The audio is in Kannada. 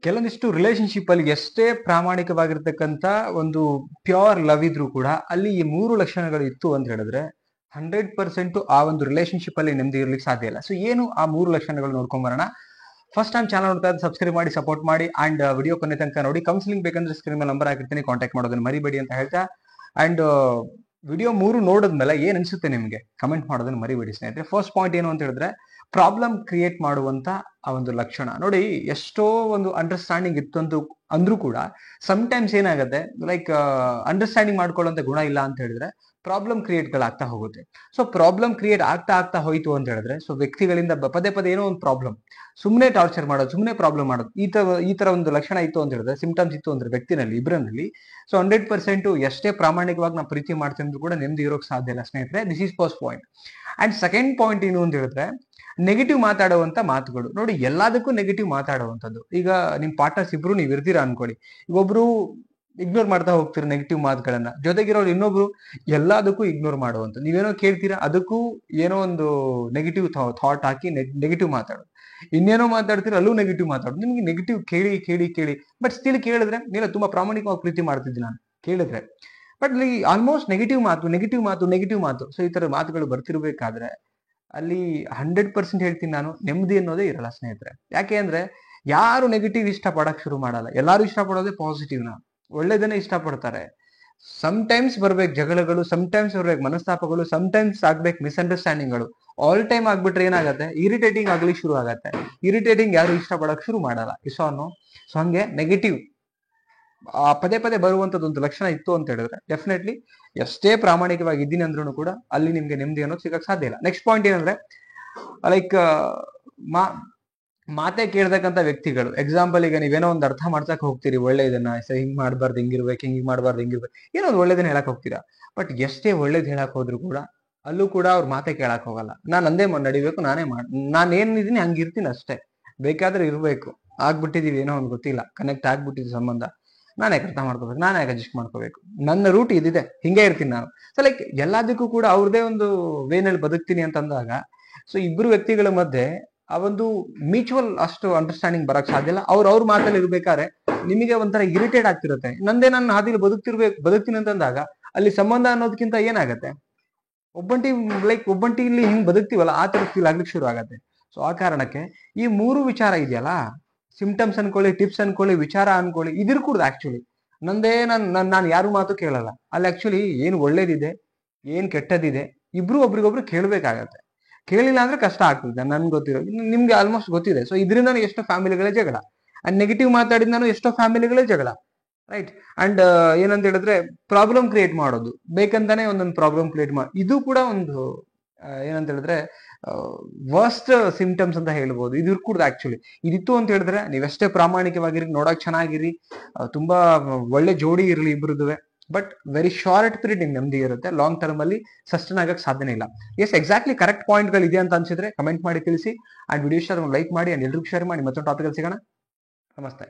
ಕೆಲವೊಂದಿಷ್ಟು ರಿಲೇಶನ್ಶಿಪ್ ಅಲ್ಲಿ ಎಷ್ಟೇ ಪ್ರಾಮಾಣಿಕವಾಗಿರ್ತಕ್ಕಂಥ ಒಂದು ಪ್ಯೂರ್ ಲವ್ ಇದ್ರೂ ಕೂಡ ಅಲ್ಲಿ ಈ ಮೂರು ಲಕ್ಷಣಗಳು ಇತ್ತು ಅಂತ ಹೇಳಿದ್ರೆ 100% ಆ ಒಂದು ರಿಲೇಶನ್ಶಿಪ್ ಅಲ್ಲಿ ನೆಮ್ಮದಿ ಇರ್ಲಿಕ್ಕೆ ಸಾಧ್ಯ ಇಲ್ಲ. ಸೊ ಏನು ಆ ಮೂರು ಲಕ್ಷಣಗಳು ನೋಡ್ಕೊಂಡ್ ಬರೋಣ. ಫಸ್ಟ್ ಟೈಮ್ ಚಾನಲ್ ನೋಡ್ತಾ ಇದ್ರೆ ಸಬ್ಸ್ಕ್ರೈಬ್ ಮಾಡಿ ಸಪೋರ್ಟ್ ಮಾಡಿ ಅಂಡ್ ವಿಡಿಯೋ ಕೊನೆ ತನಕ ನೋಡಿ. ಕೌನ್ಸಿಲಿಂಗ್ ಬೇಕಂದ್ರೆ ಸ್ಕ್ರೀನ್ ಮೇಲೆ ನಂಬರ್ ಹಾಕಿರ್ತೀನಿ, ಕಾಂಟ್ಯಾಕ್ಟ್ ಮಾಡೋದನ್ನ ಮರಿಬೇಡಿ ಅಂತ ಹೇಳ್ತಾ ಅಂಡ್ ವಿಡಿಯೋ ಮೂರು ನೋಡಿದ್ಮೇಲೆ ಏನ್ ಅನ್ಸುತ್ತೆ ನಿಮ್ಗೆ ಕಮೆಂಟ್ ಮಾಡೋದನ್ನ ಮರಿಬೇಡಿ ಸ್ನೇಹಿತರೆ. ಫಸ್ಟ್ ಪಾಯಿಂಟ್ ಏನು ಅಂತ ಹೇಳಿದ್ರೆ ಪ್ರಾಬ್ಲಮ್ ಕ್ರಿಯೇಟ್ ಮಾಡುವಂತ ಆ ಒಂದು ಲಕ್ಷಣ ನೋಡಿ. ಎಷ್ಟೋ ಒಂದು ಅಂಡರ್ಸ್ಟ್ಯಾಂಡಿಂಗ್ ಇತ್ತು ಅಂದ್ರೂ ಕೂಡ ಸಮ್ಟೈಮ್ಸ್ ಏನಾಗುತ್ತೆ, ಲೈಕ್ ಅಂಡರ್ಸ್ಟ್ಯಾಂಡಿಂಗ್ ಮಾಡ್ಕೊಳ್ಳುವಂತ ಗುಣ ಇಲ್ಲ ಅಂತ ಹೇಳಿದ್ರೆ ಪ್ರಾಬ್ಲಮ್ ಕ್ರಿಯೇಟ್ಗಳಾಗ್ತಾ ಹೋಗುತ್ತೆ. ಸೊ ಪ್ರಾಬ್ಲಮ್ ಕ್ರಿಯೇಟ್ ಆಗ್ತಾ ಹೋಯ್ತು ಅಂತ ಹೇಳಿದ್ರೆ, ಸೊ ವ್ಯಕ್ತಿಗಳಿಂದ ಪದೇ ಪದೇ ಏನೋ ಒಂದು ಪ್ರಾಬ್ಲಮ್, ಸುಮ್ಮನೆ ಟಾರ್ಚರ್ ಮಾಡೋದು, ಸುಮ್ಮನೆ ಪ್ರಾಬ್ಲಮ್ ಮಾಡೋದು, ಈ ತರ ಒಂದು ಲಕ್ಷಣ ಇತ್ತು ಅಂತ ಹೇಳಿದ್ರೆ, ಸಿಂಪ್ಟಮ್ಸ್ ಇತ್ತು ಅಂದ್ರೆ ವ್ಯಕ್ತಿನಲ್ಲಿ ಇಬ್ಬರಲ್ಲಿ, ಸೊ 100% ಎಷ್ಟೇ ಪ್ರಾಮಾಣಿಕವಾಗಿ ನಾವು ಪ್ರೀತಿ ಮಾಡ್ತೀವಿ ಅಂದ್ರೂ ಕೂಡ ನೆಮ್ಮದಿ ಇರೋಕ್ ಸಾಧ್ಯ ಇಲ್ಲ ಸ್ನೇಹಿತರೆ. This is first point. And second point ಏನು ಅಂತ ಹೇಳಿದ್ರೆ ನೆಗೆಟಿವ್ ಮಾತಾಡುವಂತ ಮಾತುಗಳು ನೋಡಿ. ಎಲ್ಲದಕ್ಕೂ ನೆಗೆಟಿವ್ ಮಾತಾಡುವಂಥದ್ದು. ಈಗ ನಿಮ್ ಪಾರ್ಟ್ನರ್ಸ್ ಇಬ್ರು ನೀವು ಇರ್ತೀರಾ ಅನ್ಕೊಳ್ಳಿ, ಈಗ ಒಬ್ರು ಇಗ್ನೋರ್ ಮಾಡ್ತಾ ಹೋಗ್ತೀರಾ ನೆಗೆಟಿವ್ ಮಾತುಗಳನ್ನ, ಜೊತೆಗಿರೋರು ಇನ್ನೊಬ್ರು ಎಲ್ಲದಕ್ಕೂ ಇಗ್ನೋರ್ ಮಾಡುವಂತ, ನೀವೇನೋ ಕೇಳ್ತೀರಾ ಅದಕ್ಕೂ ಏನೋ ಒಂದು ನೆಗೆಟಿವ್ ಥಾಟ್ ಹಾಕಿ ನೆಗೆಟಿವ್ ಮಾತಾಡೋದು, ಇನ್ನೇನೋ ಮಾತಾಡ್ತೀರಾ ಅಲ್ಲೂ ನೆಗೆಟಿವ್ ಮಾತಾಡೋದು. ನಿಮ್ಗೆ ನೆಗೆಟಿವ್ ಕೇಳಿ ಕೇಳಿ ಕೇಳಿ ಬಟ್ ಸ್ಟಿಲ್ ಕೇಳಿದ್ರೆ ನೀನು ತುಂಬಾ ಪ್ರಾಮಾಣಿಕವಾಗಿ ಪ್ರೀತಿ ಮಾಡ್ತಿದ್ದೀನಿ ನಾನು ಕೇಳಿದ್ರೆ, ಬಟ್ ಅಲ್ಲಿ ಆಲ್ಮೋಸ್ಟ್ ನೆಗೆಟಿವ್ ಮಾತು ನೆಗೆಟಿವ್ ಮಾತು ನೆಗೆಟಿವ್ ಮಾತು. ಸೊ ಈ ತರ ಮಾತುಗಳು ಬರ್ತಿರ್ಬೇಕಾದ್ರೆ ಅಲ್ಲಿ 100% ಹೇಳ್ತೀನಿ ನಾನು, ನೆಮ್ಮದಿ ಅನ್ನೋದೇ ಇರಲ್ಲ ಸ್ನೇಹಿತರೆ. ಯಾಕೆ ಅಂದ್ರೆ ಯಾರು ನೆಗೆಟಿವ್ ಇಷ್ಟ ಪಡಕ್ ಶುರು ಮಾಡಲ್ಲ, ಎಲ್ಲಾರು ಇಷ್ಟ ಪಡೋದೇ ಪಾಸಿಟಿವ್ನ, ಒಳ್ಳೇದನ್ನೇ ಇಷ್ಟ ಪಡ್ತಾರೆ. ಟೈಮ್ಸ್ ಬರ್ಬೇಕು ಜಗಳಗಳು, ಟೈಮ್ಸ್ ಬರ್ಬೇಕು ಮನಸ್ತಾಪಗಳು, ಟೈಮ್ಸ್ ಆಗ್ಬೇಕು ಮಿಸ್ಅಂಡರ್ಸ್ಟ್ಯಾಂಡಿಂಗ್ಗಳು. ಆಲ್ ಟೈಮ್ ಆಗ್ಬಿಟ್ರೆ ಏನಾಗತ್ತೆ, ಇರಿಟೇಟಿಂಗ್ ಆಗ್ಲಿಕ್ಕೆ ಶುರು ಆಗತ್ತೆ. ಇರಿಟೇಟಿಂಗ್ ಯಾರು ಇಷ್ಟ ಪಡಕ್ ಶುರು ಮಾಡಲ್ಲ. ಸೊ ಹಂಗೆ ನೆಗೆಟಿವ್ ಪದೇ ಪದೇ ಬರುವಂತದ್ದು ಒಂದು ಲಕ್ಷಣ ಇತ್ತು ಅಂತ ಹೇಳಿದ್ರೆ ಡೆಫಿನೆಟ್ಲಿ ಎಷ್ಟೇ ಪ್ರಾಮಾಣಿಕವಾಗಿ ಇದ್ದೀನಿ ಅಂದ್ರೂ ಕೂಡ ಅಲ್ಲಿ ನಿಮ್ಗೆ ನೆಮ್ಮದಿ ಅನ್ನೋದು ಸಿಗಕ್ ಸಾಧ್ಯ ಇಲ್ಲ. ನೆಕ್ಸ್ಟ್ ಪಾಯಿಂಟ್ ಏನಂದ್ರೆ ಲೈಕ್ ಮಾತೆ ಕೇಳ್ತಕ್ಕಂಥ ವ್ಯಕ್ತಿಗಳು. ಎಕ್ಸಾಂಪಲ್ ಈಗ ನೀವೇನೋ ಒಂದು ಅರ್ಥ ಮಾಡ್ಸಕ್ ಹೋಗ್ತೀರಿ ಒಳ್ಳೇದನ್ನ, ಹಿಂಗ್ ಮಾಡ್ಬಾರ್ದು ಹಿಂಗಿರ್ಬೇಕು, ಹಿಂಗ್ ಮಾಡ್ಬಾರ್ದು ಹಿಂಗಿರ್ಬೇಕು, ಏನೋ ಒಂದು ಒಳ್ಳೇದನ್ನ ಹೇಳಕ್ ಹೋಗ್ತೀರಾ. ಬಟ್ ಎಷ್ಟೇ ಒಳ್ಳೇದ್ ಹೇಳಕ್ ಹೋದ್ರು ಕೂಡ ಅಲ್ಲೂ ಕೂಡ ಅವ್ರ ಮಾತೆ ಕೇಳಕ್ ಹೋಗಲ್ಲ. ನಾನ್ ಅಂದೇ ನಡಿಬೇಕು, ನಾನ್ ಏನಿದೀನಿ ಹಂಗಿರ್ತೀನಿ ಅಷ್ಟೇ, ಬೇಕಾದ್ರೆ ಇರ್ಬೇಕು, ಆಗ್ಬಿಟ್ಟಿದೀವಿ ಏನೋ ಒಂದು ಗೊತ್ತಿಲ್ಲ, ಕನೆಕ್ಟ್ ಆಗ್ಬಿಟ್ಟಿದ್ ಸಂಬಂಧ, ನಾನೇ ಅರ್ಥ ಮಾಡ್ಕೋಬೇಕು, ನಾನೇ ಅಡ್ಜಸ್ಟ್ ಮಾಡ್ಕೋಬೇಕು, ನನ್ನ ರೂಟ್ ಇದಿದೆ, ಹಿಂಗೆ ಇರ್ತೀನಿ ನಾನು. ಸೊ ಲೈಕ್ ಎಲ್ಲದಕ್ಕೂ ಕೂಡ ಅವ್ರದೇ ಒಂದು ವೇನಲ್ಲಿ ಬದುಕ್ತೀನಿ ಅಂತ ಅಂದಾಗ, ಸೊ ಇಬ್ರು ವ್ಯಕ್ತಿಗಳ ಮಧ್ಯೆ ಆ ಒಂದು ಮ್ಯೂಚುವಲ್ ಅಷ್ಟು ಅಂಡರ್ಸ್ಟ್ಯಾಂಡಿಂಗ್ ಬರಕ್ ಸಾಧ್ಯ ಇಲ್ಲ. ಅವ್ರ ಮಾತಲ್ಲಿ ಇರ್ಬೇಕಾದ್ರೆ ನಿಮಗೆ ಒಂಥರ ಇರಿಟೇಟ್ ಆಗ್ತಿರುತ್ತೆ. ನಂದೇ ನನ್ನ ಹಾದಿಲಿ ಬದುಕ್ತೀನಿ ಅಂತಂದಾಗ ಅಲ್ಲಿ ಸಂಬಂಧ ಅನ್ನೋದಕ್ಕಿಂತ ಏನಾಗತ್ತೆ, ಒಬ್ಬಂಟಿಲಿ ಹಿಂಗ್ ಬದುಕ್ತಿವಲ್ಲ ಆ ತರ ಫೀಲ್ ಆಗ್ಲಿಕ್ಕೆ ಶುರು ಆಗತ್ತೆ. ಸೊ ಆ ಕಾರಣಕ್ಕೆ ಈ ಮೂರು ವಿಚಾರ ಇದೆಯಲ್ಲ, ಸಿಂಪ್ಟಮ್ಸ್ ಅನ್ಕೊಳ್ಳಿ, ಟಿಪ್ಸ್ ಅನ್ಕೊಳ್ಳಿ, ವಿಚಾರ ಅನ್ಕೊಳ್ಳಿ, ಇದಿರ್ಕೂಡ್ದು ಆಕ್ಚುಲಿ ನಂದೇ ನಾನು ಯಾರು ಮಾತು ಕೇಳಲ್ಲ. ಅಲ್ಲಿ ಆಕ್ಚುಲಿ ಏನ್ ಒಳ್ಳೇದಿದೆ ಏನ್ ಕೆಟ್ಟದಿದೆ ಇಬ್ರು ಒಬ್ರಿಗೊಬ್ರು ಕೇಳ್ಬೇಕಾಗತ್ತೆ. ಕೇಳಿಲ್ಲ ಅಂದ್ರೆ ಕಷ್ಟ ಆಗ್ತದೆ, ನನ್ಗೆ ಗೊತ್ತಿರೋ, ನಿಮ್ಗೆ ಆಲ್ಮೋಸ್ಟ್ ಗೊತ್ತಿದೆ. ಸೊ ಇದರಿಂದ ಎಷ್ಟೋ ಫ್ಯಾಮಿಲಿಗಳೇ ಜಗಳ, ಅಂಡ್ ನೆಗೆಟಿವ್ ಮಾತಾಡಿದ ಎಷ್ಟೋ ಫ್ಯಾಮಿಲಿಗಳೇ ಜಗಳ, ರೈಟ್. ಅಂಡ್ ಏನಂತ ಹೇಳಿದ್ರೆ ಪ್ರಾಬ್ಲಮ್ ಕ್ರಿಯೇಟ್ ಮಾಡೋದು, ಬೇಕಂತಾನೆ ಒಂದೊಂದು ಪ್ರಾಬ್ಲಮ್ ಕ್ರಿಯೇಟ್ ಇದು ಕೂಡ ಒಂದು ಏನಂತ ಹೇಳಿದ್ರೆ ವರ್ಸ್ಟ್ ಸಿಂಪ್ಟಮ್ಸ್ ಅಂತ ಹೇಳ್ಬೋದು. ಇದು ಇರ್ಕೂಡ್ದು ಆಕ್ಚುಲಿ. ಇದಿತ್ತು ಅಂತ ಹೇಳಿದ್ರೆ ನೀವೆಷ್ಟೇ ಪ್ರಾಮಾಣಿಕವಾಗಿರಿ, ನೋಡಕ್ ಚೆನ್ನಾಗಿರಿ, ತುಂಬಾ ಒಳ್ಳೆ ಜೋಡಿ ಇರಲಿ ಇಬ್ರದುವೆ, ಬಟ್ ವೆರಿ ಶಾರ್ಟ್ ಪೀರಿಯಡ್ ನಿಮ್ಗೆ ನೆಮ್ಮದಿ ಇರುತ್ತೆ, ಲಾಂಗ್ ಟರ್ಮ್ ಅಲ್ಲಿ ಸಸ್ಟೈನ್ ಆಗಕ್ಕೆ ಸಾಧ್ಯನೇ ಇಲ್ಲ. ಎಸ್ ಎಕ್ಸಾಕ್ಟ್ಲಿ ಕರೆಕ್ಟ್ ಪಾಯಿಂಟ್ ಗಳು ಇದೆ ಅಂತ ಅನ್ಸಿದ್ರೆ ಕಮೆಂಟ್ ಮಾಡಿ ತಿಳಿಸಿ, ಅಂಡ್ ವಿಡಿಯೋ ಶೇರ್ ಲೈಕ್ ಮಾಡಿ, ಅಂಡ್ ಎಲ್ರಿಗೂ ಶೇರ್ ಮಾಡಿ. ಮತ್ತೊಂದು ಟಾಪಿಕ್ ಅಲ್ಲಿ ಸಿಗೋಣ. ನಮಸ್ತೆ.